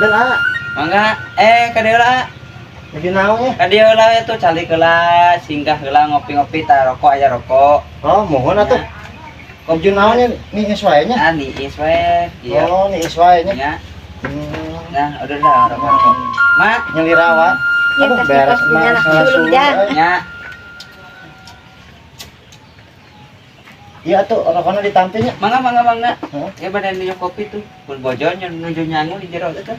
Pinten ah? Mangga kadeula Nuju naon ya? kadeula itu calik heula singgah heula ngopi-ngopi ta rokok aya rokok. Oh, mohon atuh. Nuju naon ya? Nih wae nya. Ah niis we iya. Oh, nih wae nya. Ya. Hmm. Nah udah dah rokok. Mak Nyelirawat. Ya, Aduh, kasih beres pastinya mah anak salah sulung sulung, dah. eh. nya Iya tuh, rokokna ditampinya. mangga. Heeh. Ya badan minum kopi tuh. Pun bojo nuju nyangu di jero itu.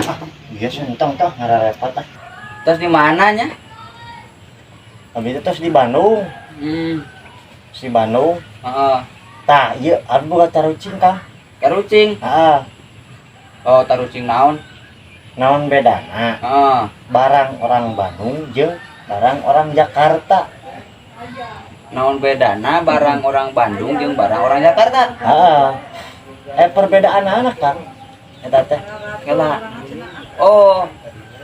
Ah, iya suntang tah ngararepot ah. Terus di mananya? Habis itu terus di Bandung. Terus di Bandung. Heeh. Tah, ieu anu boga tarucing Kang. Karucing. Ah, Oh, tarucing naon? naon bedana? Heeh. Barang orang Bandung jeung barang orang Jakarta. Naon bedana barang orang Bandung jeung barang orang Jakarta? Perbedaan anak Kang. Eta teh. Kela. Oh,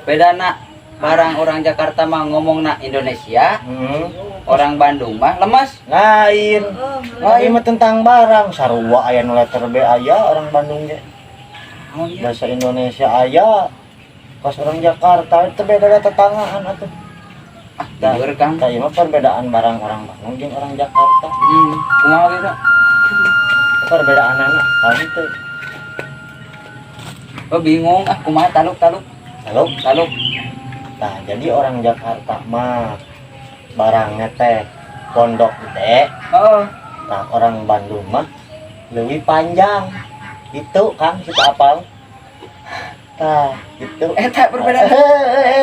bedana barang orang Jakarta mah ngomongna Indonesia, orang Bandung mah lemes. Lain. Lain mah tentang barang. Sarua aya nu letter B aya orang Bandung ge. Oh iya. Bahasa Indonesia aya. Pas orang Jakarta itu beda tetanggaan atuh. Ah, liur Kang. Tah ieu mah perbedaan barang orang Bandung jeung orang Jakarta. Kumaha gitu? Perbedaan anak kali teh. Oh bingung ah kumaha taluk. Halo. Nah, jadi orang Jakarta mah barangnya teh pondok gede. Oh, Nah, orang Bandung mah lebih panjang. Itu Kang, kita apal. Nah, itu. eta perbedaan.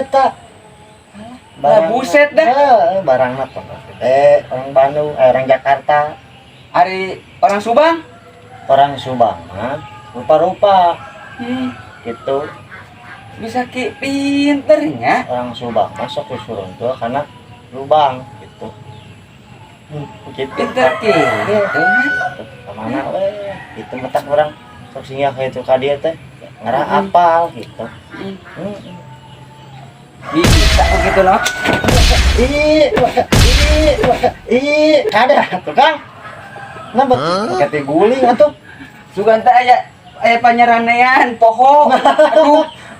Eta. Buset dah. Barangnya pondok gede, orang Bandung, orang Jakarta. Ari orang Subang. Orang Subang mah rupa-rupa. Itu Bisa ki pinternya. orang Subang masuk ke surun tuh karena lubang gitu. Gitu. Pinter ki. Kemana weh? Itu metak orang sok singgah kayak itu ka dia teh ngarah apal gitu. Bisa begitu loh. Ada tuh Kang. Nambah kate guling atuh. Suganta aya panyeranean poho.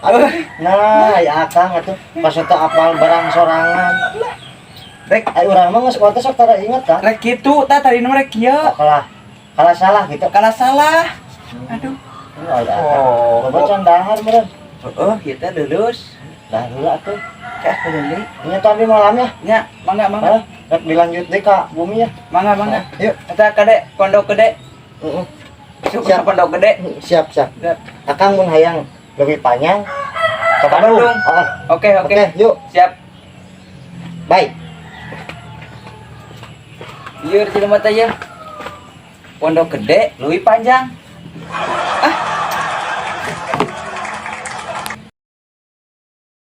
Aduh. Nah, ya Kang atuh pas eta apal barang sorangan. Rek Urang mah geus kuat sok tara inget Kang. rek kitu tah tadi nu rek kieu. Kalah salah gitu. Kalah salah. Aduh. Oh, bocan dahar meureun. Oh, ieu teh lulus. Dah heula atuh. Kah deui. Nya tadi malamnya. Nya, mangga. Rek dilanjut deui ka bumi ya. Mangga. Yuk. Eta kade pondok gede. Heeh. Masuk Siap. ke pondok gede. Siap. Siap. Akang mun hayang lebih panjang ke Ke Bandung. Bandung. Heeh. Oke. Yuk. Siap. Baik. Ieu di mata ya. Pondok gede leuwih panjang.